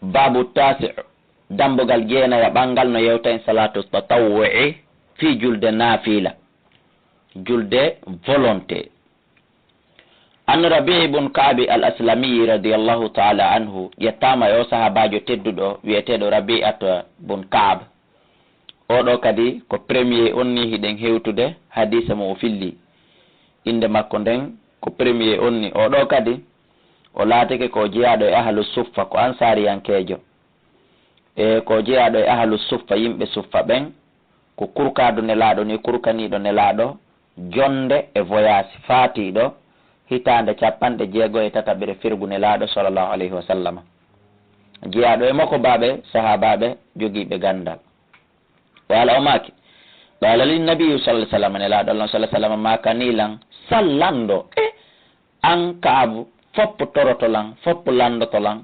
babu tasi dambugal jeenaya ɓangal no yewta en salatu tatawwu'i fi julde nafila julde volonté. an Rabi' ibn Ka'b al-Aslami radiyallahu ta'ala anhu yettama yo sahabajo tedduɗo wiyeteɗo Rabi'at ibn Ka'b. oɗo kadi ko premier onni hiɗen hewtude hadisa mo o filli inde makko nden ko premier onni. oɗo kadi o laatake ko jeyaɗo e ahlu suffa, ko ansariyankejo e ko jeyaɗo e ahlu suffa, yimɓe suffa ɓen ko kurkado nelaɗo ni kurkaniɗo nelaɗo jonde e voyage faatiɗo hitande 57 firgu nelaɗo sallallahu alayhi wa sallam. jeyaɗo e makko baɓe sahabaɓe jogiiɓe gandal. wala o maki qala lin nabiyyu sallallahu alayhi wa sallam, nelaɗo Allah sallallahu alayhi wa sallam makanilan sallando an Kaabu foppo torotolan foppo landotolan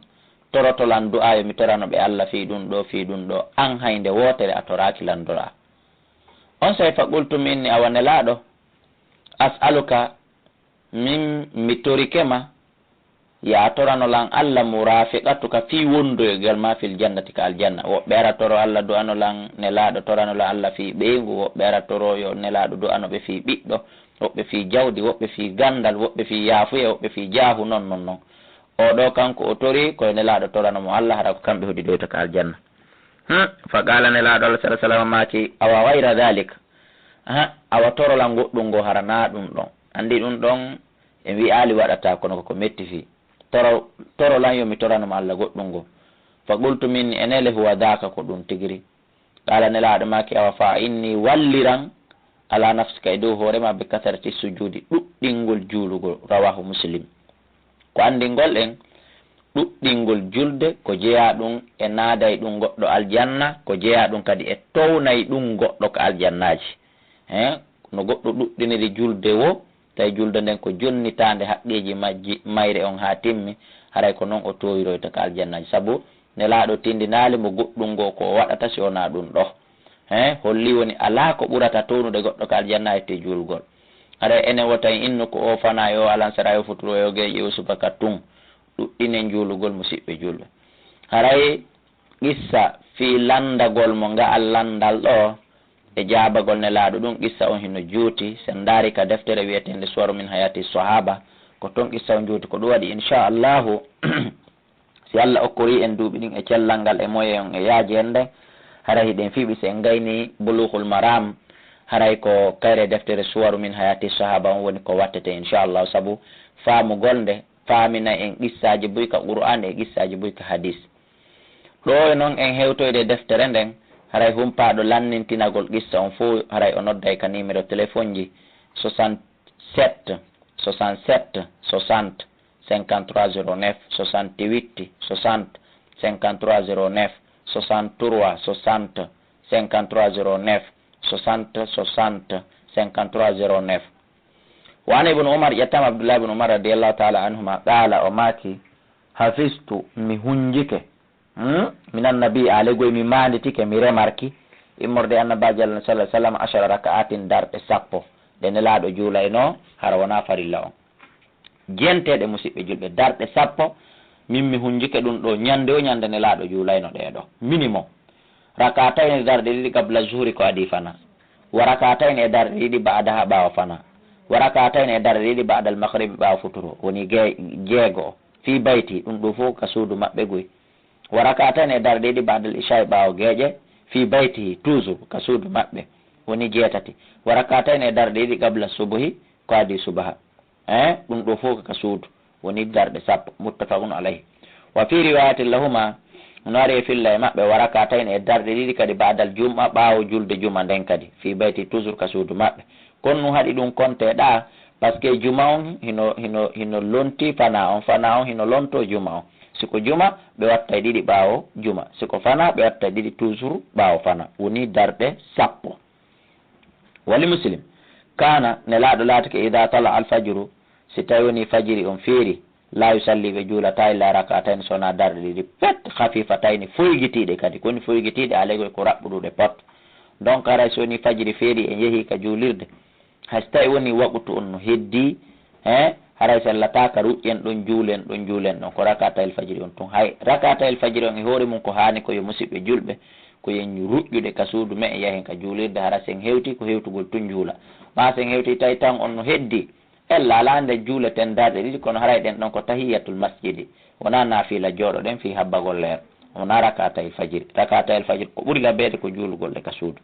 torotolan du'ayo mi torano ɓe Allah fi ɗum ɗo an haynde wotere a toraki landora. on say fa qultu minni awa nelaɗo as'aluka min mi torikema ya toranolan Allah murafiqatuka fi wondoygal ma fil jannati ka aljanna. woɓɓe ara toro Allah du'anolan nelaɗo toranolan Allah fi ɓeygu, woɓɓe ara toro yo nelaɗo du'anoɓe fi ɓiɗɗo, woɓɓe fi jawdi, woɓɓe fi gandal, woɓɓe fi yaafuya, woɓɓe fi jaahu, non oɗo kanko o tori koye nelaɗo toranomo Allah hara ko kamɓe hoɗi ɗoyta ka aljanna. fa qala nelaɗo Allah sallallahu alayhi wa sallam maki awa wayra dhalik, awa torolan goɗɗum ngo hara na ɗum ɗon. andi ɗum ɗon e wi'ali waɗata kono koko metti fi torolan yomi toranoma Allah goɗɗum ngo. fa qultu minni enele huwa dhaka, ko ɗum tigiri. qala nelaɗo maki awa fa inni walliran ala nafsika e dow hoorema be kasarati sujudi, ɗuɗɗingol juulugol. rawahu Muslim. ko andingol en ɗuɗɗingol julde ko jeeya ɗum e naaday ɗum goɗɗo aljanna, ko jeeya ɗum kadi e townay ɗum goɗɗo ko aljannaji. no goɗɗo ɗuɗɗiniri julde wo tawi julde nden ko jonnitande haqqeji majji mayre on ha timmi, haray ko noon o towiroyta ko aljannaji. sabu nelaɗo tindinali mo goɗɗum ngo ko waɗata si wona ɗum ɗo. holli woni ala ko ɓurata townude goɗɗo ko aljanna ete julgol. haray enen wota innu ko o fana yo alansara yo futuro yo geƴe yo subaka tun ɗuɗɗinen juulugol musidɓe julɓe. haray qissa fi landagol mo nga landal ɗo e jaabagol nelaɗo ɗum qissa on hino juuti. sen daari ka deftere wiyetende suwaru min hayati sahaba, ko ton qissa on juuti. ko ɗum waɗi inchallahu si Allah okkori en duuɓi ɗin e cellal ngal e moye on e yaaji en nden, haray hiɗen fiiɓi se en gayni bulughul maram, haray ko kayre deftere suwaru min hayati sahaba on woni ko wattete inchallahu. sabu faamugol nde faamina en qissaji boy ka qur'an e qissaji boy ka hadis. ɗo e noon en hewtoyde deftere nden, haray humpaɗo lannintinagol qissa on fo haray o nodday ka numéro téléphone ji 67 67 60 53 09 68 60 53 09 63 60 53 09 60 60 53 09. وعن ابن عمر يتم عبد الله بن عمر رضي الله تعالى عنهما قال وماكي حفظت مهنجك من النبي عليه ممانتك مرماركي immorde annabaji Allah sallallahu alaihi wasallam 10 raka'atin darɓe 10 de nelaɗo juulayno hara wona farilla on. jenteɗe musidɓe julɓe darɓe 10 min mi hunjike ɗum ɗo ñande o ñande nelaɗo juulayno ɗeɗo minimum. rakatayne darɗe ɗiɗi qabla zuhri ko adi fana, wa rakatayne e darɗe ɗiɗi ba'daha ɓawa fana, wa rakatayne e darɗe ɗiɗi ba'da al maghribi ɓawa futuro woni jeego fi bayti ɗum ɗo fof ka suudu maɓɓe goy. wa rakatayne e darɗe ɗiɗi ba'da al isha ɓawa geeƴe fi bayti toujours ka suudu maɓɓe woni jeetati. wa rakatayne e darɗe ɗiɗi qabla subuhi ko adi subaha ɗum ɗo fof ka suudu woni darɗe 10 muttafaqun alayhi. wa fi riwayatin lahuma no ari e filla e maɓɓe wa rakatayne e darɗe ɗiɗi kadi ba'dal jum'a ɓaawo julde juma nden kadi fi bayti toujours ka suudu maɓɓe. kono nu haɗi ɗum konteɗa par ce que juma on hino lonti fana on hino lonto juma on. siko juma ɓe watta e ɗiɗi ɓaawo juma, siko fana ɓe watta e ɗiɗi toujours ɓaawo fana woni darɗe 10. wali muslim kana nelaɗo laatake ida tala alfajru, si tawi woni fajiri on feeri la yusalli ɓe juulata illa rakatayni sona darɗe ɗiɗi pet hafifatayni foygitiɗe kadi koni foygitiɗe alaygoy ko raɓɓuɗuɗe pot. donc haray so woni fajiri feeri en yeehi ka juulirde hay so tawi woni waɓutu on no heddi haray sallata ka ruƴƴen ɗon juulen ɗon ko rakatayel fajiri on tun hay rakatayel fajiri on e hoore mum ko hani ko yo musidɓe julɓe ko yen ruƴƴude ka suudu me e yahen ka juulirde hara sen hewti ko hewtugol tun juula ma sen hewti tawi tan on no heddi ella ala nde juuleten darɗe ɗiɗi kono haray ɗen ɗon ko tahiyatul masjidi wona naafila jooɗoɗen fi habbagol leer wona rakatayel fajiri ko ɓuri labede ko juulugol ɗe ka suudu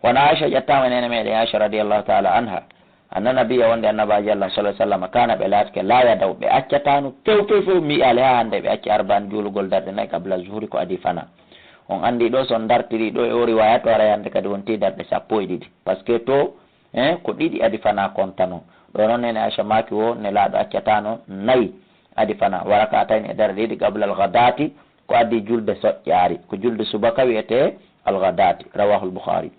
wona aicha ƴettama nene meɗen aicha radiallahu taala anha anna nabiya wonde annabaji allah sallah sallam kana ɓe laatke la yadaw ɓe accatano few mi ale ha hande ɓe acci arban juulugol darɗe nayyi kabla zuhuri ko adi fana on andi ɗo son dartiri ɗo e o riwaya to ara yande kadi wonti darɗe 12 par ce que to ko ɗiɗi adi fana kontano ɗo noon nene aicha maki o ne laaɗo accatano nayyi adi fana waraka tawni e darɗe ɗiɗi qabla alghadati ko addi julde soƴƴaari ko julde subaka wiyete alghadati rawahu lbukhari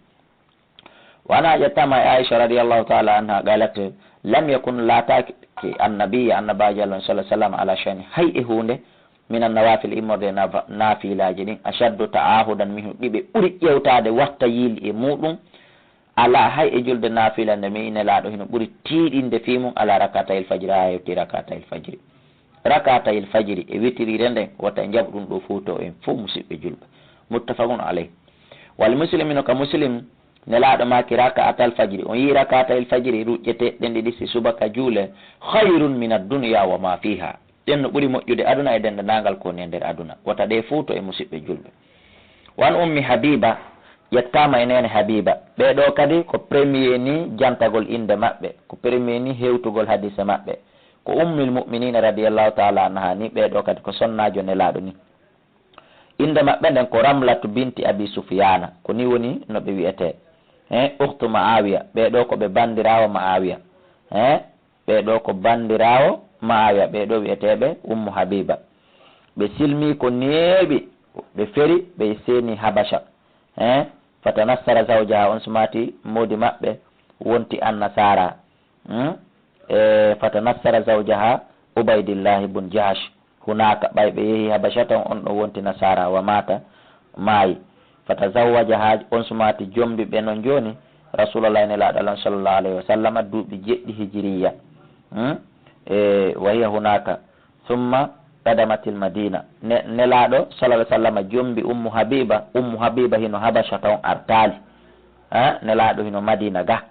wana ƴettama e aicha radiallahu taala anha galat lam yakun laataki annabiya annabaji allah sallah sallam ala chani hay e hunde min annawafil immorde naafilaji ɗin ashaddu ta'ahudan min ɗiɓe ɓuri ƴewtade watta yiili e muɗum ala hay e julde naafila nde mi inelaɗo hino ɓuri tiiɗinde fimum ala rakatayil fajiri ha hewti rakatayil fajiri e witirire nden watta jaɓ ɗum ɗo fuuto en fof musidɓe julɓe muttafaqun alayh wal muslimino ka muslim nelaɗo maki rakatal fajiri on yi rakatayil fajiri ruƴƴete ɗen ɗiɗi si subaka juule hayrun min addunya wa ma fiha ɗen no ɓuri moƴƴude aduna e dendandagal ko ne nder aduna wata ɗe fuuto e musidɓe julɓe wan ummi habiba ƴettama e nene habiba ɓeɗo kadi ko premier ni jantagol inde maɓɓe ko premier ni hewtugol hadise maɓɓe ko ummul mu'minina radiallahu taala anha ni ɓeɗo kadi ko sonnajo nelaɗo ni inde maɓɓe nden ko ramlatu binti abi sufyana ko ni woni no ɓe wiyete ukhtu ma'awiya ɓeɗo ko ɓe bandirawo ma'awiya ɓeɗo ko bandirawo ma'awiya ɓeɗo wiyeteɓe ummu habiba ɓe silmi ko neeɓi ɓe feri ɓe seni habasha fatanassara zawjaha on sumati modi maɓɓe wonti annasara fatanassara zawjaha ubaydillahi bun jahash hunaka ɓay ɓe yeehi habasha tan on ɗo wonti nasara wa mata maayi fatazawwajaha on sumati jombi ɓe noon joni rasulullah ne laɗalan sallllahu alayhi wa sallam duuɓi 7 hijiriya wa hiya hunaka thumma qadamatil madina nelaɗo sallah sallam jombi ummu habiba hino habasha taw artali nelaɗo hino madina ga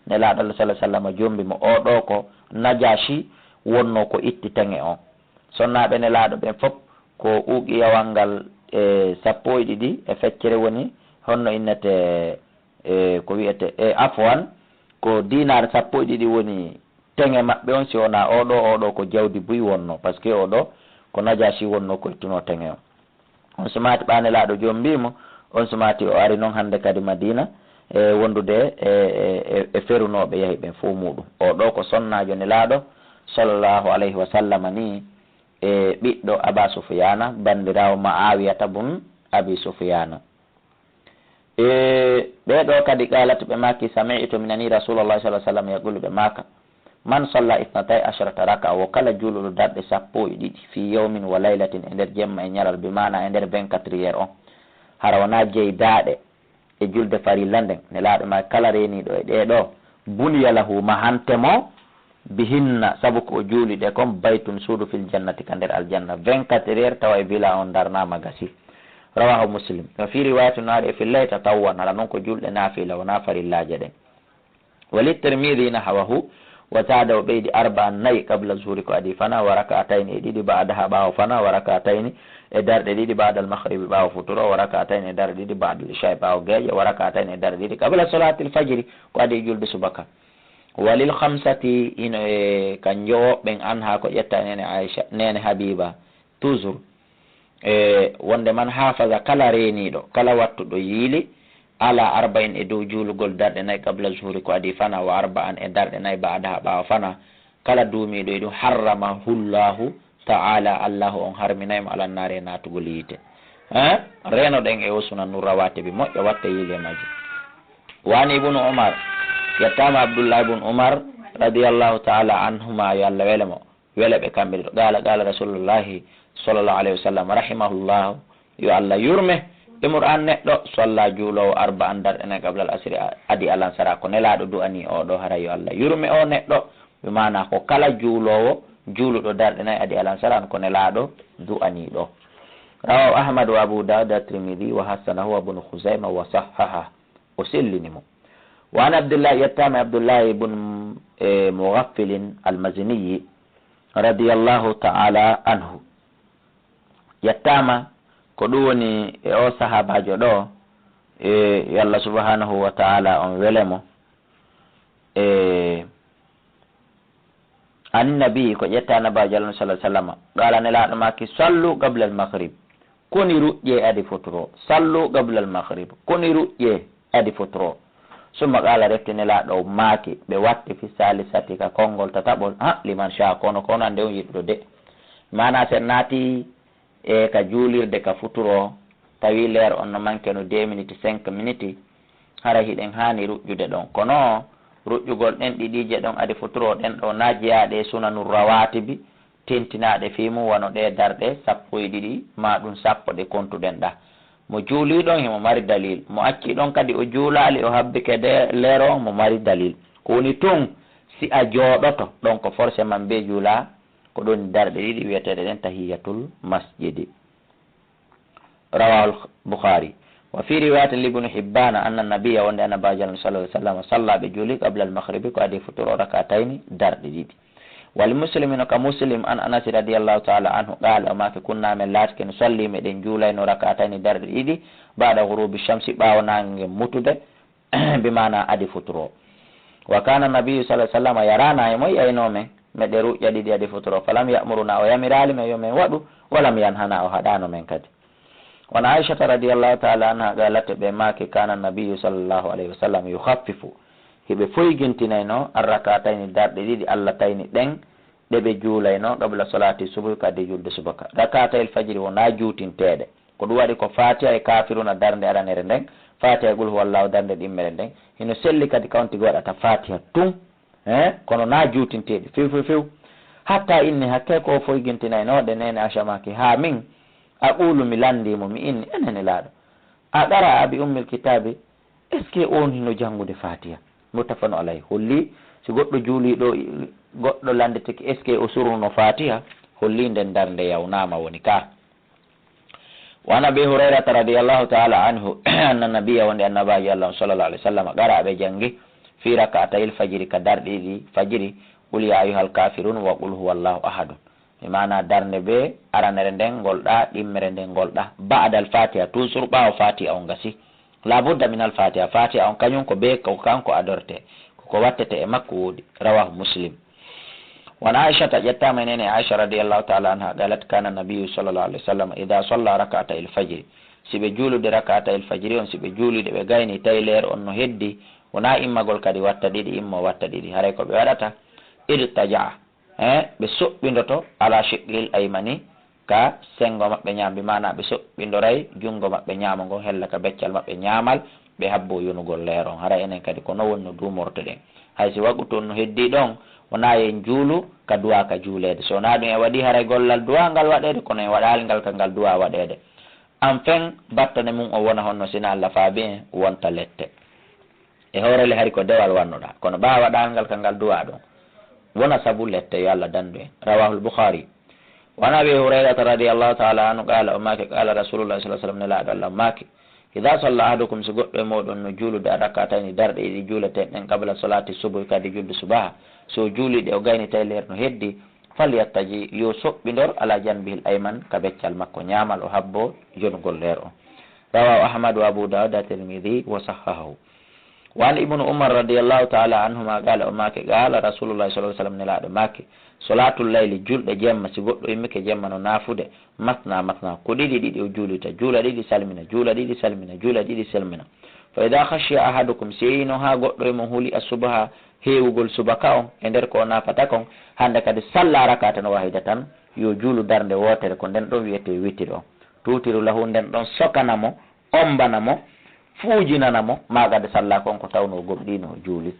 nelaɗo allah sallah sallam jombi mo oɗo ko najashi wonno ko itti tenge on sonnaɓe nelaɗo ɓen fof ko uqi yawalngal 12 e feccere woni honno innete ko wiyete afwan ko dinar 12 woni tenge maɓɓe on si wona oɗo ko jawdi buy wonno par ce que oɗo ko najashi wonno ko ittuno tenge on sumati ɓanelaɗo jom mbimo on sumati o ari noon hande kadi madina wondude e ferunoɓe yahi ɓen fo muɗum oɗo ko sonnajo nelaɗo sallllahu alayhi wa sallam ni e ɓiɗɗo aba sufyana bandirawo ma'awiyata bun abi sufyana ɓeɗo kadi qalata ɓe maki sami'tu minani rasulullah sallah sallam yaqulu ɓe maka man salla 12 raka wo kala juuluɗo darɗe 12 fi yawmin wa laylatin e nder jemma e ñalal bi mana e nder 24 heures on hara wona jeydaɗe e julde farilla nden ne laaɗo ma kala reniɗo e ɗeɗo buniya lahu mahantemo bihinna sabu ko juuli ɗe comme baytun suudu fil jannati ka nder aljanna 24 heures tawa e bila on darnama gasi rawahu muslim wa fi riwayati naɗe fil layta tawwan hala noon ko julɗe naafila wona farillaje ɗen wali tirmidhi nahawahu wa zada o ɓeydi 4 qabla zuhri ko adi fana wa rak'atayn e ɗiɗi ba'daha ɓawo fana wa rak'atayn e darɗe ɗiɗi ba'da al-maghribi ɓawo futuro wa rak'atayn e darɗe ɗiɗi ba'da al-isha ɓawo geeƴe wa rak'atayn e darɗe ɗiɗi qabla salati al-fajri ko adi julde subaka walil khamsati ino e kanjo ɓen an ha ko ƴetta nene Aisha nene Habiba toujours wonde man hafaza kala reniɗo kala wattuɗo yiili ala 40 e dow juulugol darɗe 4 qabla zuhri ko adi fana wa 40 e darɗe 4 ba'daha ɓawa fana kala duumiɗo e ɗum harrama hullahu ta'ala allahu on harminaymo alannare natugol yiite reno ɗen e o suna nurrawate bi moƴƴo watta yiile majjo wani ibnu umar yettama abdoullah ibn umar radiyallahu ta'ala anhuma yo allah welemo wele ɓe kamɓe ɗo qala rasulullahi sallallahu alayhi wa sallam rahimahullahu yo allah yurme imur an neɗɗo solla juulowo 40 darɗe 4 qabla al asri adi alansara ko nelaɗo du'ani oɗo hara yo allah yurme o neɗɗo ɓe mana ko kala juulowo juuluɗo darɗe nayi adi alansaran ko nelaɗo du'aniɗo. rawahu ahmad wa abu daud at-tirmidhi wa hasanahu wa ibn khuzaimah wa sahhaha o sellinimo. wa an abdullah yettama abdullah ibn mughaffil al-mazini radiyallahu ta'ala anhu yettama ko ɗum woni o sahabajo ɗo yallah subhanahu wa ta'ala on welemo annabi ko ƴetta nabajo allah sallah sallam qala nelaɗo maki sallu qabla al maghrib koni ruƴƴe adi fotoro sallu qabla al maghrib koni ruƴƴe adi fotoro summa qala refti nelaɗo maki ɓe watti fi salisati ka konngol tataɓol liman sha kono kono ande on yiɗɗo de mana sen naati ka juulirde ka futuro tawi leer on no manque no 2 minutes 5 minutes hara hiɗen hani ruƴƴude ɗon kono ruƴƴugol ɗen ɗiɗije ɗon adi futuro ɗen ɗo najiyaɗe sunanu rawatibi tentinaɗe fimu wano ɗe darɗe 12 ma ɗum 10 ɗe kontuɗen ɗa mo juuli ɗon himo mari dalil mo acci ɗon kadi o juulali o habbike de leero mo mari dalil ko woni tun si a jooɗoto ɗon ko forcément be juula ko ɗon darɗe ɗiɗi wiyeteɗe ɗen tahiyatul masjidi. rawahul bukhari wa fi riwayat ibn hibban anna nabiyya wonde annabajo sallallahu alaihi wasallam salla be juuli qabla al maghribi ko adi futuro rak'atayn darɗe ɗiɗi. wal muslimino ka muslim an anas radiyallahu ta'ala anhu qala ma fi kunna min latki nusalli meɗen juulayno rak'atayn darɗe ɗiɗi ba'da ghurubi shamsi ɓawo nange mutude bi mana adi futuro. wa kana nabiyyu sallallahu alaihi wasallam yarana e moy aynomen meɗe ruƴƴa ɗiɗi adi futuro falam ya'muruna o yamirali men yo men waɗu walam yanhana o haɗano men kadi. won aishata radiyallahu ta'ala anha qalat ɓe maki kana nabiyyu sallallahu alaihi wasallam yukhaffifu hiɓe foygintinayno arrakatayni darɗe ɗiɗi allah tayni ɗen ɗe ɓe juulayno qabla salati subuh kadi julde subaka. rakatayel fajiri wona juutinteɗe ko ɗum waɗi ko fatiha e kafiruna darde aranere nden fatiha qul huwallahu darde ɗimmere nden hino selli kadi kawntigi waɗata fatiha tun kono na juutinteɗi few hatta inni hakke ko foygintinaynoɗe nene achamaki ha min aqulu mi landimo mi inni enene laaɗo a qara abi ummil kitabe est ce que on hino janngude fatiha muttafaqun alayhi holli si goɗɗo juuliɗo goɗɗo landeteki est ce que o surnuno fatiha holli nden darde yawnama woni ka. wa an abi hurairata radiyallahu ta'ala anhu anna nabiyya wonde annabajo allah sallallahu alaihi wasallam qara ɓe jangi fi rak'atayil fajiri ka darɗe ɗi fajiri qul ya ayyuhal kafirun wa qul huwallahu ahadun mi mana darde be aranere nden golɗa ɗimmere nden golɗa ba'da al fatiha toujours ɓawo fatiha on gasi la budda min al fatiha fatiha on kañum ko be ko kanko adorte ko wattete e makko woodi. rawahu muslim. won aishata ƴettama nene aisha radiyallahu ta'ala anha qalat kana nabiyyu sallallahu alaihi wasallam idha salla rak'ata il fajri siɓe juulude rak'ata il fajri on siɓe juulude ɓe gayni tawi leer on no heddi wona immagol kadi watta ɗiɗi immo watta ɗiɗi haray ko ɓe waɗata irtaja ɓe soɓɓindoto ala shiqqil aymani ka sengo maɓɓe ñambi mana ɓe soɓɓindoray jungo maɓɓe ñaamo ngo hella ka beccal maɓɓe ñaamal ɓe habbo yonugol leer on haray enen kadi ko non wonno duumorto ɗen hay si waɗu toon no heddi ɗon wona yen juulu ka duwa ka juulede so wona ɗum e waɗi haray gollal duwa ngal waɗede kono en waɗali ngal ka ngal duwa waɗede enfin battane mum o wona honno sina allah faabi en wonta lette e hoorele hari ko dewal wannoɗa kono ɓa waɗal ngal ka ngal duwa ɗon wona sabu lette yo allah dandu en. rawahul bukhari. wa an abi hurairata radiyallahu ta'ala anhu qala o maki qala rasulullah sallallahu alaihi wasallam nelaɗo allah maki idha salla ahadukum si goɗɗo e moɗon no juulude rak'atayni darɗe ɗiɗi juuleten ɗen qabla salati subuh kadi julde subaha so juuliɗe o gayni tawi leer no heddi falyattaji yo soɓɓidor ala janbihil ayman ka beccal makko ñaamal o habbo jonugol leer on. rawahu ahmad wa abu daud at-tirmidhi wa sahhahu. wa an ibnu umar radiyallahu ta'ala anhuma qala o make qala rasulullah sallallahu alaihi wasallam nelaɗo make salatul layli julɗe jemma si goɗɗo immike jemma no naafude masna ko ɗiɗi ɗiɗi o juulita juula ɗiɗi salmina juula ɗiɗi salmina juula ɗiɗi salmina fa idha khashiya ahadukum seyino ha goɗɗo e mo huuli asubha heewugol subaka on e nder ko nafata kon hande kadi salla rakata no wahida tan yo juulu darde wotere ko nden ɗon wiyete witiri on tutiru lahu nden ɗon sokanamo ombanamo fuujinanamo magade salla kon ko tawno gomɗino juuli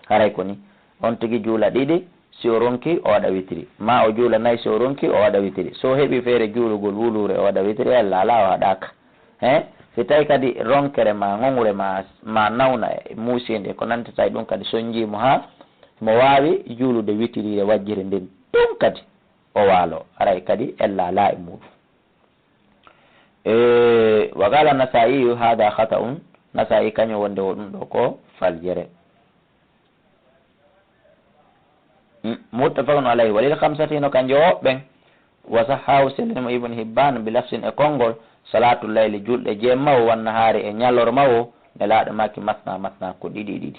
haray ko ni on tigi juula ɗiɗi si o ronki o waɗa witiri ma o juula nayyi si o ronki o waɗa witiri so heeɓi feere juulugol wulure o waɗa witiri alla ala o haɗaka si tawi kadi ronkere ma ŋoŋre ma nawna e muusinde ko nantata ɗum kadi soñjimo ha mo wawi juulude witirire wajjire nden ɗum kadi o waalo aray kadi ella laa'i muɗum. Wa qala Nasa'i hada khata'un, Nasa'i kañum wonde o ɗum ɗo ko faljere. Muttafaqun alayhi. Walil khamsatino kanje woɓɓen wa sahahu Muslim ibn Hibban bi lafsin e konngol salatul layli julɗe jemmawo wan nahari e ñallormawo nelaɗo makki masna ko ɗiɗi.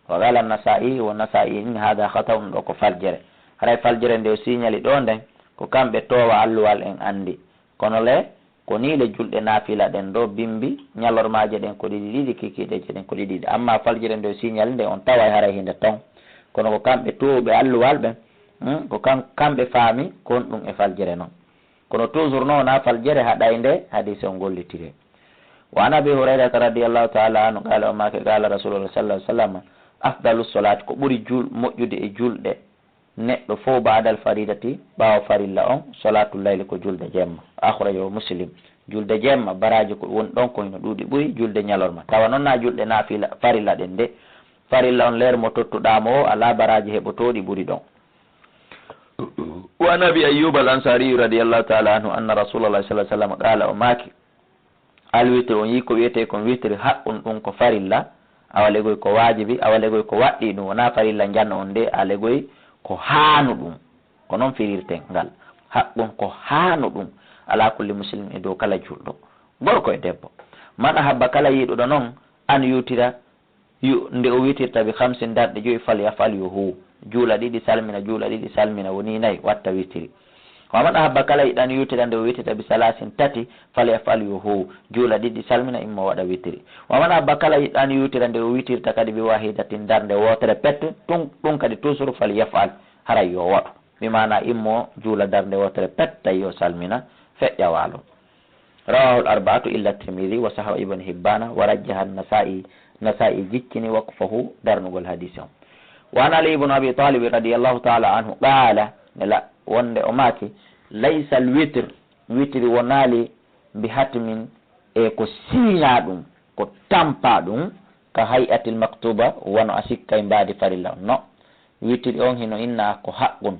Wa qala Nasa'i wa Nasa'i hada khata'un ɗo ko faljere. Haray faljere nde signali ɗo nden ko kamɓe towa alluwal en andi, kono le ko ni le julɗe nafila ɗen ɗo bimbi ñallormaje ɗen ko ɗiɗi kikiɗeje ɗen ko ɗiɗi. Amma faljere nde signal nde on tawa haray hinde ton, kono ko kamɓe towɓe alluwal ɓen ko kamɓe faami kon ɗum e faljere noon. Kono toujours noon na faljere haɗay nde hadise on gollitire. Wa an Abi Hurayrata radiyallahu ta'ala anhu qala o make qala Rasulullah sallallahu alaihi wasallam afdalu salati ko ɓuri moƴƴude e julɗe neɗɗo fof ba'dal faridati ɓawo farilla on salatul layli ko julde jemma. Akhrajahu Muslim. Julde jemma baraji ko woni ɗon koyno ɗuuɗi ɓuri julde ñalorma. Tawa noon na julɗe nafila farilla ɗen de farilla on leer mo tottuɗamo o ala baraji heɓotoɗi ɓuri ɗon. Wa Nabi Ayyub al-Ansari radiyallahu ta'ala anhu anna Rasulullah sallallahu alaihi wasallam qala o maki alwitre on yi ko wiyete kon witre haqqun ɗum ko farilla awalegoy ko wajibi awalegoy ko waɗɗi ɗum wona farilla janna on de alegoy ko haanu ɗum ko noon firirten ngal haqqun ko haanu ɗum ala kulli muslim e dow kala julɗo gorko e debbo man ahabba kala yiɗuɗo noon an yutira nde o witirta bi 5 darɗe 5 fal yafal yuhu juula ɗiɗi salmina juula ɗiɗi salmina woni 4 watta witiri. Wa man ahabba kala yiɗan yutira nde o witirta bi 3 fal yafal yuhu juula ɗiɗi salmina immo waɗa witiri. Wa man ahabba kala yiɗan yutira nde o witirta kadi bi wahidatin darde wotere pette ɗum kadi toujours fal yafal haray yo waɗu mi mana immo juula darde wotere pette yo salmina feƴƴa waalo. Rawahu al-arba'atu illa Tirmidhi wa sahahu Ibn Hibbana wa rajjaha Nasa'i jikkini waqfahu darnugol hadisi on. Wa an Ali ibn Abi Talib radiyallahu ta'ala anhu qala nela wonde o maki laysa al-witr witri wonali bi hatmin e ko siña ɗum ko tampa ɗum ka hay'atil maktuba wono a sikka e mbaadi farilla no witri on hino inna ko haqqun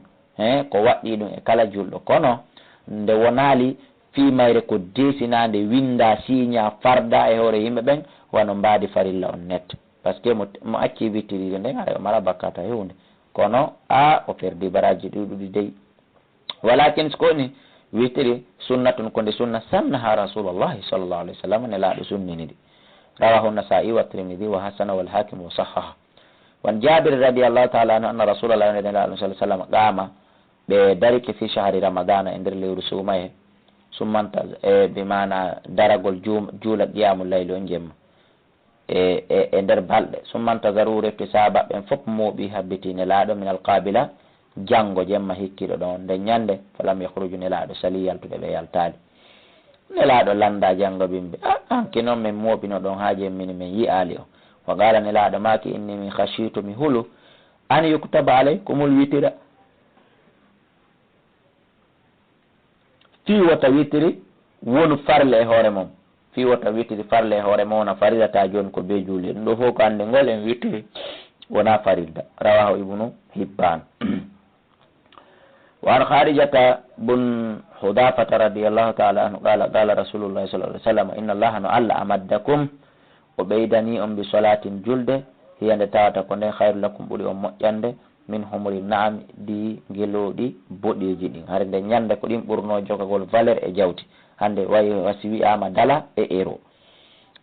ko waɗɗi ɗum e kala julɗo, kono nde wonali fimayre ko desinade winda siña farda e hoore yimɓe ɓen wono mbaadi farilla on net, par ce que mo acci wittiride nden aɗa mara bakkata hewde, kono o perdi baraji ɗuɗuɗi dey. Walakin skoni witiri sunnatun konde sunna sannaha Rasulullahi sallallahu alaihi wasallam ne laaɗo sunnini ɗi. Rawahu Nasa'i wa Tirmidhi wa hasana wal Hakim wa sahaha. Wan Jabir radiyallahu ta'ala anhu anna Rasulullah sallallahu alaihi wasallam qama ɓe darike fi shahri Ramadana e nder lewru sumaye summanta bi mana daragol juula qiyamul layli on jemma e nder balɗe summanta zarure to sahaba ɓen fof mooɓi habbiti nelaɗo min alqabila janggo jemma hikkiɗo ɗon nde ñande falam yahruju nelaɗo sali yaltude ɓe yaltali nelaɗo landa janggo bimɓe hanki noon min mooɓino ɗon haaji min yi ali o wa qala nelaɗo maki inni min khashitu mi hulu an yuktaba alaykumul witira fi wata witiri wonu farle e hoore mum fi wata witiri farle e hoore mum wona faridata joni ko be juuli ɗum ɗo fof ko ande ngol en witiri wona faridda. Rawahu Ibnu Hibban. Wa an Kharijata bun Hudafata radiyallahu ta'ala anhu qala qala Rasulullah sallallahu alaihi wasallam inna Allaha no Allah amaddakum o ɓeydani on bi salatin julde hiyande tawata ko nden khairu lakum ɓuuri on moƴƴande min humri naam di ngeloɗi boɗeji ɗin har nde ñande ko ɗin ɓurno jogagol valeur e jawti hande wayi wasi wi'ama dala e euro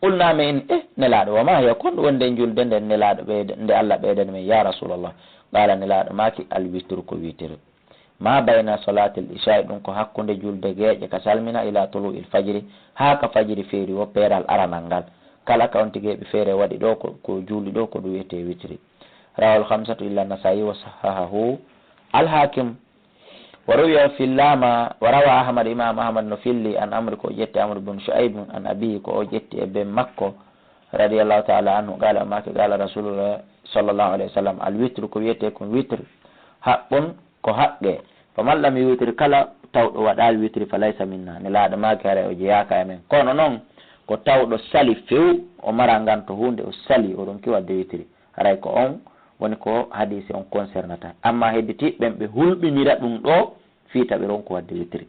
ulnami en nelaɗo wama ya kon wonde julde nden nelaɗo nde Allah ɓeydani men ya Rasulullah qala nelaɗo maki al witru ko witere ma bayna salatil isha ɗum ko hakkude julde geeƴe ka salmina ila tulu'il fajri ha ka fajiri feeri wo peeral aranal ngal kala kawtigeɓe feere waɗi ɗo ko juuli ɗo ko ɗum wiyete witri. Rawal khamsatu illa Nasa'i wa sahahahu al-Hakim wa ruwiya fillama wa rawa Ahmad imam Ahmad no filli an amri ko jetti Amr ibn Shu'aib an abihi ko o jetti e ben makko radiyallahu ta'ala anhu qala ma qala Rasulullah sallallahu alaihi wasallam al-witru ko wiyete ko witr haqqun ko haqqe faman lam yutir kala tawɗo waɗal witri falaysa minna ne laaɗo ma kare o jeyaka e men, kono noon ko tawɗo sali few o mara ngan to hunde o sali oɗon kiwadde witri haray ko on woni ko hadise on concernata. Amma hedditiɓe ɓe hulɓinira ɗum ɗo fiita ɓe ronko wadde witiri.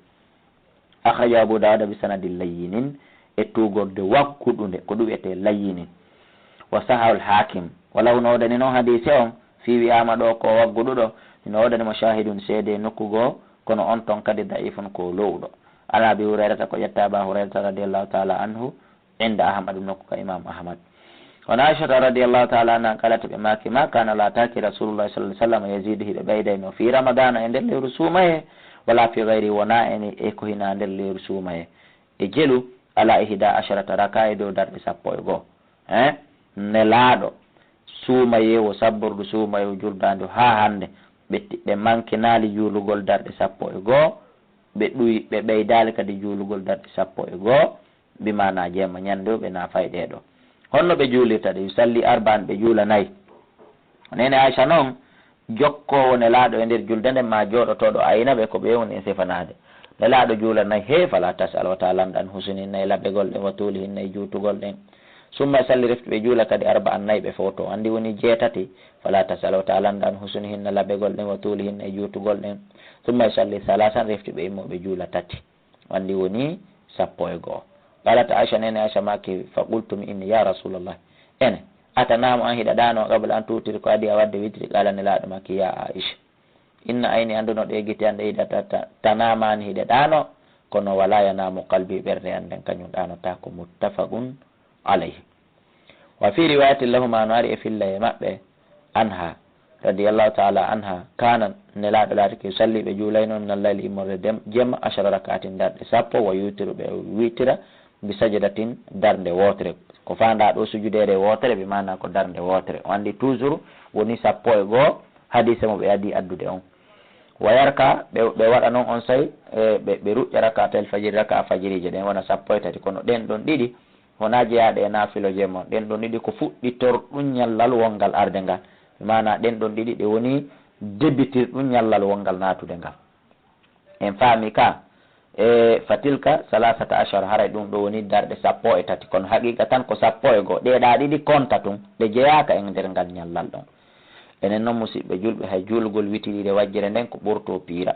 Akhraja Abu Dawud bi sanadin layyinin e tugorde wakkuɗunde ko ɗum wiyete layyinin. Wa sahahul Hakim walaw no wodani noon hadise on fi wiyama ɗo ko wagguɗuɗo ino wodani mo shahidun seede nokkugo kono on ton kadi da'ifun ko lowɗo. An Abi Hurayrata ko ƴetta Aba Hurayrata radiyallahu ta'ala anhu inda Ahmad nokku ka Imam Ahmad. Wa Aisha radiyallahu ta'ala anha qalat bi maki ma kana la taki Rasulullah sallallahu alaihi wasallam yazidu hibe baydayno fi Ramadan e nder lewru sumaye wala fi ghairi wona eni e ko hina nder lewru sumaye e jelu ala ihda asharata raka'a do darde 11 nelaɗo suumaye wo sabbordu suumaye jurdande ha hande ɓe mankinali juulugol darɗe 11 ɓe ɗuyi ɓe ɓeydali kadi juulugol darɗe 11 bimana jemma ñande ɓe na fayɗeɗo honno ɓe juulirta ɗe salli arba'an ɓe juula 4 nene Aisha noon jokkowo nelaɗo e nder julde nden ma joɗotoɗo aynaɓe ko ɓe woni e sefanade nelaɗo juula 4 he fala tasal wa ta'ala an husnin e laɓegol ɗen wa tulihin e juutugol ɗen summa salli refti ɓe juula kadi arba'an 4 ɓe foto andi woni 7 fala tasal wa ta'ala an husnihinna laɓegol ɗen wa tulihinna e juutugol ɗen summa salli salasan refti ɓe immoɓe juula 3 andi woni 11 qalat Aisha nene Aisha maki fa qultum inni ya Rasulullah ene atanamo an hiɗaɗano qabla an tutiri ko adi a wadde witri qala nelaɗo maki ya Aisha inna ayni anduno ɗe gite ande hiɗata tanamani hiɗaɗano kono wala yanamu qalbi ɓerde anden kañum ɗanota ko muttafaqun alayhi. Wa fi riwayatin lahuma no ari e filla e maɓɓe anha radiyallahu ta'ala anha kana nelaɗo laatake salli ɓe juulayno min allayli immorde jemma 10 rakatin darɗe 10 wa yutiru ɓe witira bi sajdatin darde wotere ko fanda ɗo sujudere wotere ɓe mana ko darde wotere o andi toujours woni 11 hadise mo ɓe adi addude on wa yarka ɓe waɗa noon on say ɓe ruƴƴa rakatel fajiri raka fajirije ɗen wona 13 kono ɗen ɗon ɗiɗi wona jeyaɗe e nafilo jemma ɗen ɗon ɗiɗi ko fuɗɗitor ɗum ñallal wongal arde ngal mana ɗen ɗon ɗiɗi ɗe woni débitir ɗum ñallal wongal natude ngal en faami ka e fatilka 13 haray ɗum ɗo woni darɗe 13 kono haqiqa tan ko 11 ɗeɗa ɗiɗi konta tun ɗe jeyaka en nder ngal ñallal ɗon enen noon musidɓe julɓe hay julgol witiriɗe wajjere nden ko ɓurto piira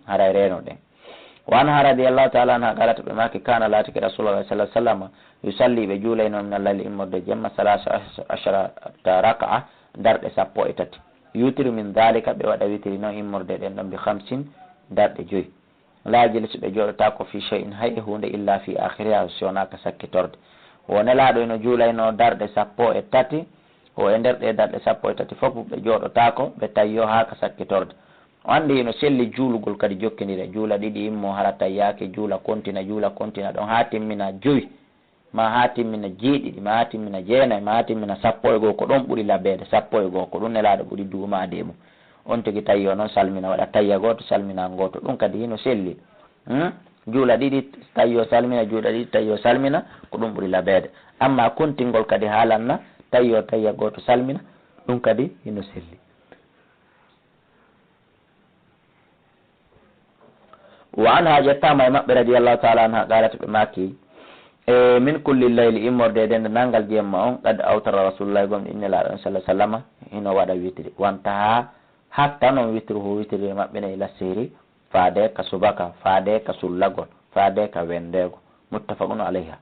haray reno ɗen wa anha radiyallahu ta'ala anha qalat ɓe maki kana laatiki rasulullah sallallahu alaihi wasallam yusalli ɓe juulayno min allayli immorde jemma 13 raka'a darɗe 13 yutiru min dhalika ɓe waɗa witiri noon immorde ɗen ɗon bi 50 darɗe 5 laajili so ɓe jooɗota ko fi shay'in hay e hunde illa fi akhiriha sonaka sakkitorde o nelaɗo eno juulayno darɗe 13 o e nder ɗe darɗe 13 fof ɓe jooɗotako ɓe tayyo haka sakkitorde o andi no selli juulugol kadi jokkidire juula ɗiɗi immo hara tayyake juula kontina ɗon ha timmina 5 ma ha timmina 7 ma ha timmina 9 ma ha timmina 11 ko ɗon ɓuuri labede 11 ko ɗum nelaɗo ɓuuri duumade mum on tigi tayyo noon salmina waɗa tayya goto salmina goto ɗum kadi hino selli juula ɗiɗi tayyo salmina juula ɗiɗi tayyo salmina ko ɗum ɓuuri labede amma kontingol kadi haalanna tayyo tayya goto salmina ɗum kadi hino selli. Wa anha jettama e maɓɓe radiyallahu ta'ala anha qalat ɓe maki e min kulli layli immorde den nangal jemma on qad awtara rasulullah gom inna la sallallahu alaihi wasallam hino waɗa witri wanta hatta non witruhu witri maɓɓe ne ila seri faade ka subaka faade ka sullagol faade ka wendego muttafaqun alayha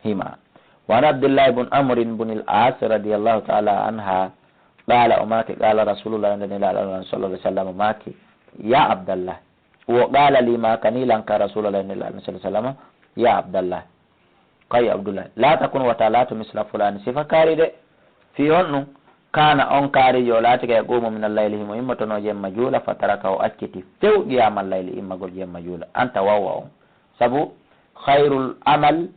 hima. Wa an Abdullah ibn Amr ibn al-As radiyallahu ta'ala anha qala umaki qala rasulullah sallallahu alaihi wasallam maki ya Abdullah wo qala li ma kanilan ka rasulullah sallallahu alaihi wasallam ya Abdullah kay Abdullah la takun wa talatu misla fulani sifa karide fi honnu kana on kaari yo laati kay gomo min al-layli himo immotono jemma juula fataraka o acciti fewɗiyama layli immagol jemma juula anta wawwa on sabu khairul amal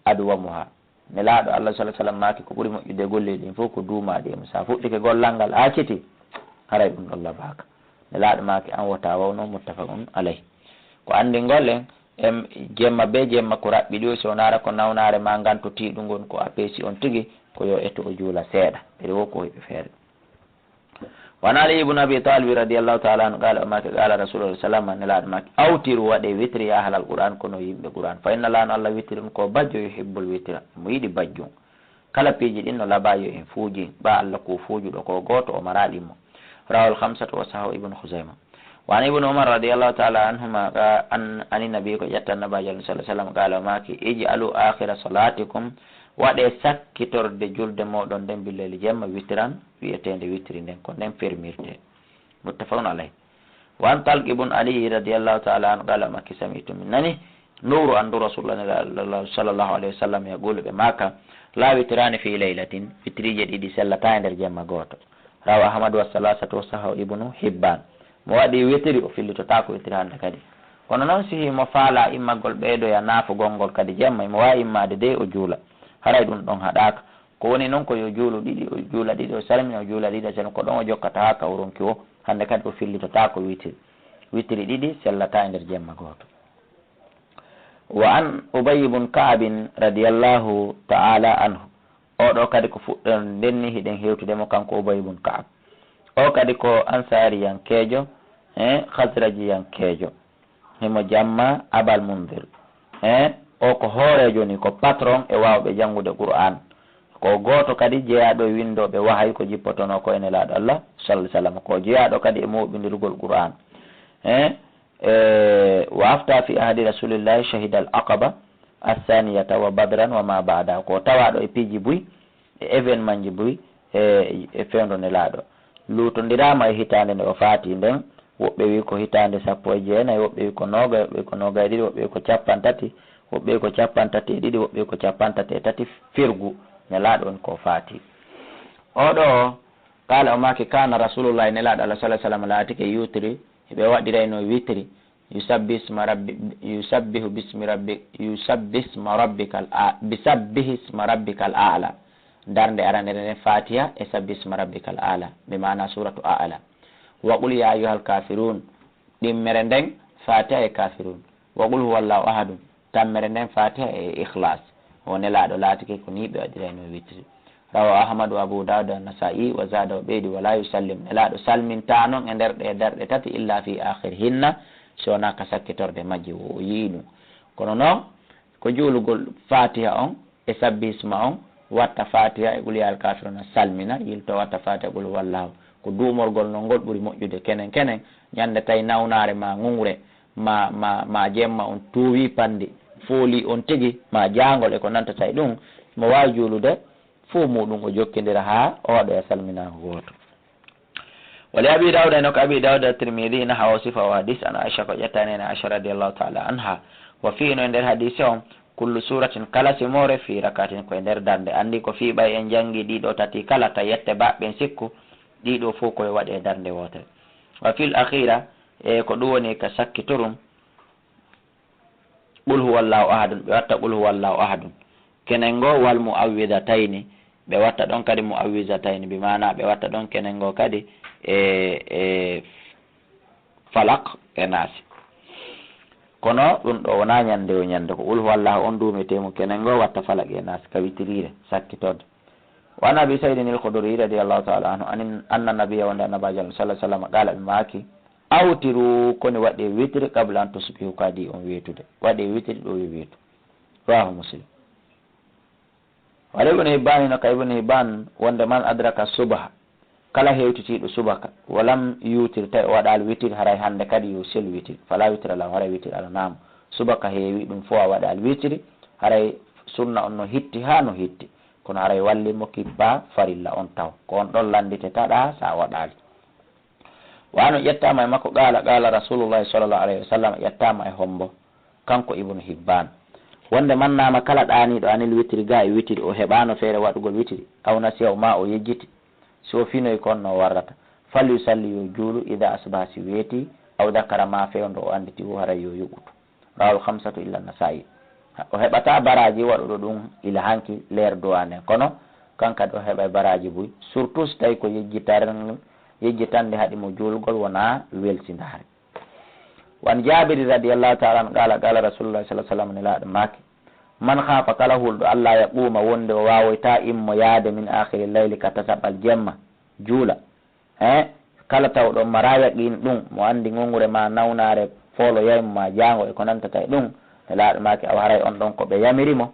adwamuha nelaɗo Allah sallallahu alaihi wasallam maki ko ɓuuri moƴƴude golle ɗin fof ko duumaɗi e sa fuɗɗike gollal ngal acciti haray ɗum ɗon labaka nelaɗo maki an wota wawno muttafaqun alayhi ko andi gollen em jemma be jemma ko raɓɓi ɗo so nara ko nawnare ma ganto tiɗu gon ko a peesi on tigi ko yo eto o juula seeɗa ɓeɗe wo ko heɓe feere. Wan Ali ibn Abi Talib radiyallahu ta'ala anhu qala maki qala rasulullah sallallahu alaihi wasallam maki awtiru waɗe witri ya halal qur'an kono yimɓe qur'an fa inna la Allah witrun ko bajjo yuhibbul witra mo yiɗi bajjum kala piiji ɗin no labayo en fuuji ba Allah ko fuujuɗo ko goto o maraɗimo. rawal khamsatu wa sahahu ibnu khuzaima. wa an ibnu umar radiyallahu ta'ala anhuma ani nabi ko ƴetta nabaji sallallahu alaihi wasallam qala maki ij'alu akhira salatikum waɗe sakkitorde julde moɗon nden billeli jemma witran wiyetende witri nden ko nden fermirte. muttafaqun alayh. wa an talq ibn ali radiyallahu ta'ala anhu qala maki sami'tu min nani nuru andu rasulullah sallallahu alaihi wasallam yaqulu be maka la witrani fi laylatin witrije ɗiɗi sellata e nder jemma goto. rawa ahmad wa salasatu wa sahahu ibnu hibban. mo waɗi witri o fillitota ko witri hande kadi kono noon sihi mo faala immagol ɓeydoya naafo gongol kadi jemma mo wawi immade de o juula haray ɗum ɗon haɗaka ko woni noon ko yo juulu ɗiɗi o juula ɗiɗi o salmina o juula ɗiɗi sen ko ɗon o jokkata ha kawronki o hande kadi o fillitota ko witri ɗiɗi sellata e nder jemma goto. wa an ubay ibn ka'bin radiyallahu ta'ala anhu oɗo kadi ko fuɗɗon ndenni hiɗen hewtudemo kanko ubay ibn ka'b o kadi ko ansariyankejo khazrajiyankejo himo jamma abal mundir o ko hoorejo ni ko patron e wawɓe jangude qur'an ko goto kadi jeeyaɗo windoɓe wahay ko jippotono ko ene laaɗo Allah sallallahu alaihi wasallam ko jeeyaɗo kadi e moɓindirgol qur'an wa afta fi ahdi rasulillahi shahida al aqaba athaniyata wa badran wa ma ba'da ko tawaɗo e piiji buy e événement ji buy e fewndo ne laaɗo lutondirama e hitande nde o faati nden woɓɓe wi ko hitande 19 woɓɓe wi ko noga woɓɓe ko noga e ɗiɗi woɓɓe wi ko 30 woɓɓe wi ko 33 woɓɓe wi ko 33 firgu ne laaɗo on ko faati. oɗo kala o maki kana rasulullah ne laaɗo Allah sallallahu alaihi wasallam laatike yutri ɓe waɗirayno witri yusabbihu bisma rabbikal a'la darnde aranere nden fatiha e sabbisma rabbikal a'la be mana suratu a'la. wa qul ya ayyuhal kafirun ɗimmere nden fatiha e kafirun. wa qul huwallahu ahadun tammere nden fatiha e ikhlas o nelaɗo laatike ko ni ɓe waɗirayno witri. rawa ahmad wa abu dawud an-nasa'i wa zada ɓeydi wala yusallim nelaɗo salminta noon e nder ɗe darɗe tati illa fi akhir hinna sowona ka sakkitorde majji o yiiɗum. kono noon ko juulugol fatiha on e sabbisma on watta fatiha e qul ya ayyuhal kafirun salmina yilto watta fatiha qul huwallahu ko duumorgol noon ngol ɓuuri moƴƴude kenen ñande tawi nawnare ma ngungre ma jemma on tuuwi pandi fooli on tigi ma jangol e ko nanta tawi ɗum mo wawi juulude fo muɗum o jokkidira ha oɗo e salminako goto. wali abi dawuda eno ko abi dawuda tirmidi na hawa sifa o hadis an aicha ko ƴettanene aicha radiallahu taala anha wa fi no e nder hadise on kullu suratin kala simore fi rakatin koye nder darde andi ko fi ɓay en jangi ɗiɗo tati kala ta yette baɓɓen sikku ɗiɗo fof koye waɗe darde wotere. wa fil akhira e ko ɗum woni ka sakkitorum qul huwallahu ahadun ɓe watta qul huwallahu ahadun kenen ngo wal mu'awwidatayni ɓe watta ɗon kadi mu'awwidatayni bi mana ɓe watta ɗon kenen ngo kadi e falak e naasi kono ɗum ɗo wona ñande o ñande ko qul huwallahu on duumetemo kenen ngo watta falak e naasi ka witirire sakkitode. wa an abi saydin al-khudri radiyallahu ta'ala anhu anna nabiyya wonde annabajo sallallahu alaihi wasallam qala ɓe maaki awtiru koni waɗe witri qabla an tusbihu kadi on wetude waɗe witri ɗo yo wetu. rawahu muslim. wala ibn hibban no ka ibn hibban wonde man adraka subha kala hewtitiɗo subaka walam yutir tawi o waɗal witir haray hande kadi yo sel witir fala witira lam haray witir ala nam subaka heewi ɗum fo a waɗal witiri haray sunna on no hitti ha no hitti kono haray wallimo kibba farilla on taw ko on ɗon landite taɗa sa waɗali. wano ƴettama e makko qala rasulullahi sallallahu alayhi wa sallam ƴettama e hombo kanko ibnu hibban wonde mannama kala ɗaniɗo anil witiri ga e witiri o heɓano feere waɗugol witiri aw nasiyaw ma o yejjiti so finoy kon no warrata fal yusalli yo juulu ida asbaha si weeti aw dakara ma fewndo o anditi o haray yo yuɓutu. rawal khamsatu illa nasa'i o heɓata baraji waɗuɗo ɗum ila hanki leer duwane kono kankadi o heɓa baraji buy surtout so tawi ko yejjitande haɗimo juulgol wona weltidare. wan jabiri radiyallahu ta'ala an qala rasulullah sallallahu alaihi wasallam ne laaɗo maake man khafa kala hulɗo allah yaquma wonde o wawoyta immo yaade min akhiri layli ka tataɓal jemma juula kala tawɗo mara yaqin ɗum mo andi ngongure ma nawnare foolo yaymo ma jango e ko nanta tawi ɗum ne laaɗo maake aw haray on ɗon ko ɓe yamirimo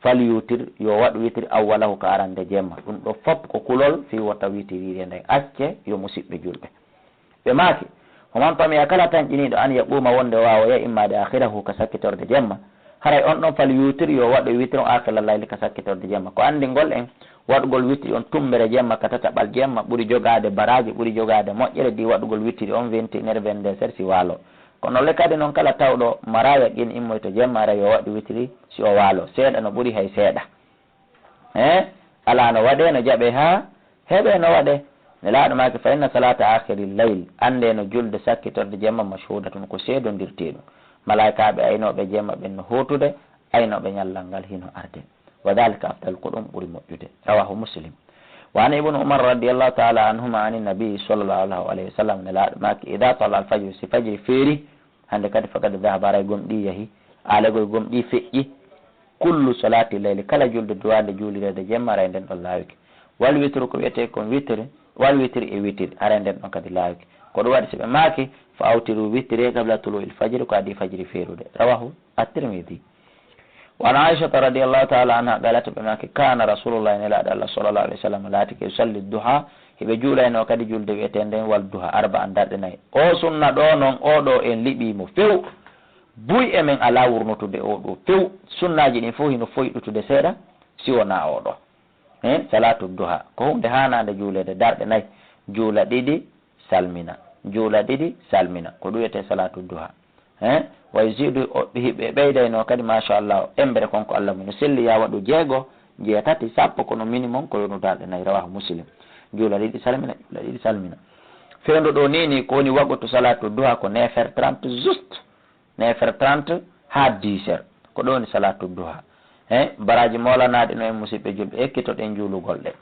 fal yutir yo waɗu witiri awwalahu ko arande jemma. Ɗum ɗo fop ko kulol fi wota witirire nde acce yo musidɓe julɓe ɓe maaki oman pami a kala tan ƴiniɗo an yaɓɓuma wonde wawoya immade akhirahu ka sakkitorde jemma haray on ɗon fal yutir yo waɗo witiri o akila layli ka sakkitorde jemma ko andi ngol en waɗugol witiri on tumbere jemma ka tataɓal jemma ɓuri jogade baraji ɓuri jogade moƴƴere di waɗugol witiri on 21h22 si waalo kono le kadi noon kala tawɗo maraya ƴin immoyto jemma ara yo waɗi witiri si o waalo seeɗa no ɓuri hay seeɗa ala no waɗe no jaɓe ha heɓe no waɗe ne laaɗo maki fa inna salata akhiri layl ande no julde sakkitorde jemma mashhudatun ko seedondirteɗum malaikaɓe aynoɓe jemma ɓen no hotude aynoɓe ñallal ngal hino arde wa dhalika afdal ko ɗum ɓuri moƴƴude rawahu muslim wa an ibnu umar radiallahu taala anhuma ani nabii sallllahu alayhi wa sallam ne laaɗo maki ida tala al fajru si fajiri feeri hande kadi fakad dahaba aray gomɗi yahi alegoye gomɗi feƴƴi kullu salati layli kala julde duwade juulirede jemma aray nden ɗon laawiki wal witru ko wiyete kon witri wal witri e witiri aray nden ɗon kadi laawiki ko ɗum waɗi soɓe maaki fa awtiru witri qabla tulu il fajiri ko adi fajiri feerude rawahu at-tirmidhi wa an aishata radiallahu taala anha ɓelata ɓe maaki kana rasulullahi nelaɗo allah sallallahu alayhi wa sallam laati ke yusalli duha heɓe juulayno kadi julde wiyete nden wal duha arba an darɗe nayyi o sunna ɗo noon oɗo en liɓimo few buy emen ala wurnutude oɗo few sunnaji ɗin fof hino foyɗutude seeɗa si wona oɗo salatu duha ko hunde hanade juulede darɗe nayyi juula ɗiɗi salmina juula ɗiɗi salmina ko ɗum wiyete salatu duha way jiidu hiɓe ɓeydayno kadi machallah embere konko allah mum no selli ya waɗu 6 jeetati sappo kono minimum ko yonu darɗe nayyi rawahu muslim juula ɗiɗi salmina juula ɗiɗi salmina fewndo ɗo nini ko woni waɓɓutu salatu duha ko 9h30 juste 9h30 ha 10h ko ɗo woni salatu duha baraji molanaɗe no en musidɓe julɓe ekkitoɗen juulugol ɗe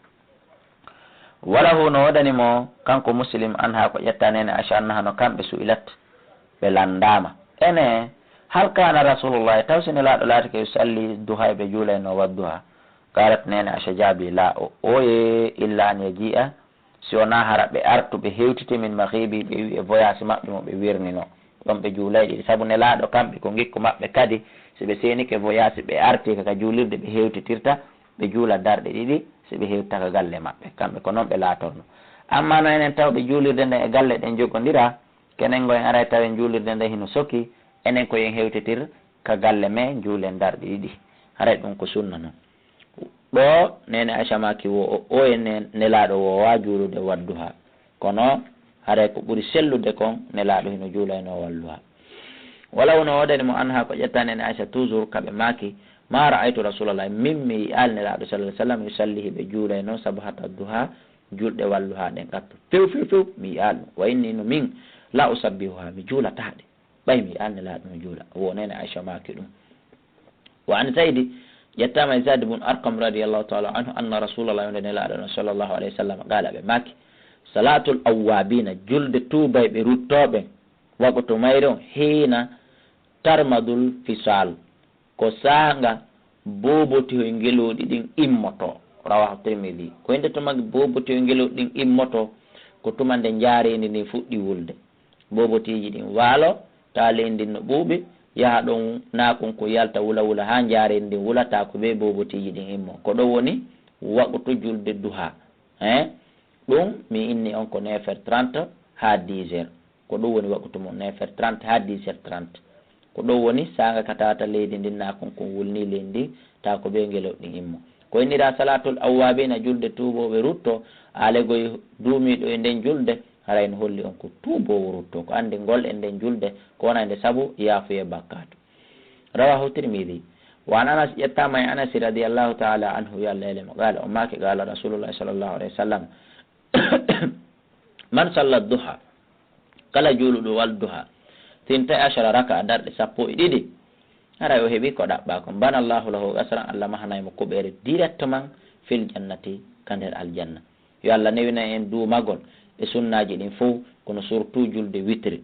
wala hu no waɗanimo kanko muslim an ha ko ƴettanene acha annaha no kamɓe suilat ɓe landama ene hal kana rasulullah taw sine laaɗo laatake yusalli duha ɓe juulayno wadduha qalat nene acha jaabi la oye illa an yaji'a si wona hara ɓe artu ɓe hewtiti min mahibi ɓe wi e voyage maɓɓe mo ɓe wirnino ɗon ɓe juulayɗiɗi saabu ne laaɗo kamɓe ko gikku maɓɓe kadi si ɓe senike voyage ɓe arti kaka juulirde ɓe hewtitirta ɓe juula darɗe ɗiɗi si ɓe hewtitaka galle maɓɓe kamɓe ko noon ɓe laatorno amma no enen taw ɓe juulirde nden e galle ɗen jogodira kenen go en aray tawen juulirde nde hino sokki enen ko yen hewtitir ka galle me juulen darɗe ɗiɗi haray ɗum ko sunna noon ɗo nene Aisha maki o en nelaaɗo wowa juulude wadduha kono haray ko ɓuri sellude kon nelaaɗo hino juulayno walluha wala wono woɗani mo anha ko ƴetta nene Aisha toujours kaɓe maki ma ra'aytu rasulallah min mi yi al nelaaɗo sallah sallam yusallihi ɓe juulayno sabu hata duha julɗe walluha ɗen gatto few few few mi yi al wa inni no min la usabbihuha mi juulataɗe ɓay mi yi al nelaaɗo no juula wo nene Aisha maki ɗum wa an zaydi ƴettama e Zaid ibn Arqam radiallahu taala anhu anna rasulallah yonde nelaɗo no sallllahu alayhi wa sallam gaala ɓe maki salatul awwabina julde tuubayɓe ruttoɓe wagoto mayre on hiina tarmadul fisal ko sanga bobotihoy ngeloɗi ɗin immoto rawahu Tirmidhi ko hinde tumagi bobotihoy ngeloɗi ɗin immoto ko tuma nde jaaredi ndi fuɗɗi wulde bobotiji ɗin waalo ta leydi no ɓuuɓi yaha ɗon nakon ko yalta wula wula ha jaaredi ndin wulata ko ɓe bobotiji ɗin immo ko ɗo woni waɓoto julde duha ɗum mi inni on ko 9h30 ha 10h ko ɗum woni waɓoto mo 9h30 ha 10h30 ko ɗo woni sanga ka tawata leydi ndin nakon ko wulni leydi ndi ta ko ɓe ngeloɗin immo ko innira salatul awwabina julde tuuboɓe rutto alegoye duumiɗo e nden julde harayno holli on ko tuubowo rutto ko andi ngol e nden julde ko wonande saabu yaafuye bakkatu rawahu Tirmidhi wa an Anas ƴettama e Anas radiallahu taala anhu yo Allah elemo gaala o maki gaala rasulullahi sallllahu alayhi wa sallam man salla duha kala juuluɗo wal duha tinta ashara raka darɗe 12 haray o heeɓi ko ɗaɓɓa ko bana allahu lahu asran Allah mahanaymo kuɓere directement fil jannati ka nder aljanna yo Allah newina en duumagol e sunnaji ɗin fof kono surtout julde witre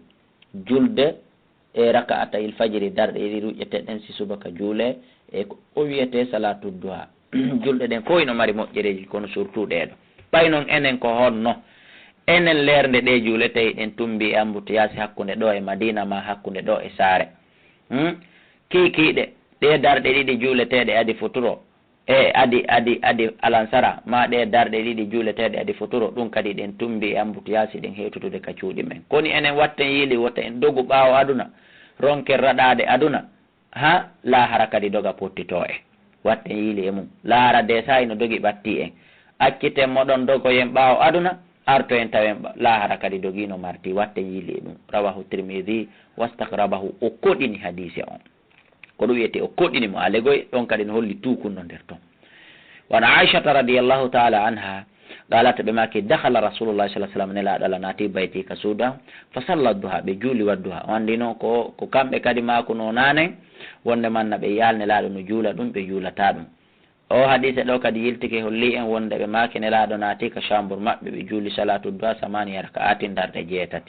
julde e raka ata il fajiri darɗe ɗi ruƴeteɗen si subaka juule e ko o wiyete salatu duha julɗe ɗen fof ino mari moƴƴereji kono surtout ɗeɗo ɓay noon enen ko honno enen lerde ɗe juule tawi ɗen tumbi e embouteillage hakkude ɗo e Madina ma hakkude ɗo e Saare kiikiiɗe ɗe darɗe ɗiɗi juuleteɗe adi futuro e adi alansara ma ɗe darɗe ɗiɗi juuleteɗe adi fotoro ɗum kadi ɗen tumbi e ambutiyasi ɗen hewtutude ka cuuɗi men koni enen watten yiili wotta en dogu ɓaawo aduna ronken raɗade aduna ha lahara kadi doga pottito en watten yiili e mum lahara de sa ino dogi ɓatti en acciten moɗon dogoyen ɓaawo aduna arto en tawen lahara kadi dogino marti watten yiili e ɗum rawahu tirmidi wastakrabahu o koɗini hadise on ko ɗum wiyete o koɗini mo alegoy ɗon kadi no holli tukunno nder ton wan aishata radiallahu taala anha qalata ɓe maki dahala rasulullah sa sallam nelaɗo Allah naati bayti ka suuda fa salla duha ɓe juuli wadduha o andi noon ko kamɓe kadi mako no nanen wonde manna ɓe yaal nelaɗo no juula ɗum ɓe juulata ɗum o hadise ɗo kadi yiltike holli en wonde ɓe maki nelaɗo naati ka chambre maɓɓe ɓe juuli salatu duha samani raka'atin darde 7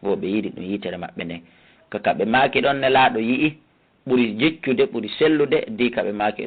wo ɓe yiiɗi ɗum yitere maɓɓe nden kaka ɓe maki ɗon nelaɗo yi'i ɓuri jeccude ɓuri sellude di kaɓe maki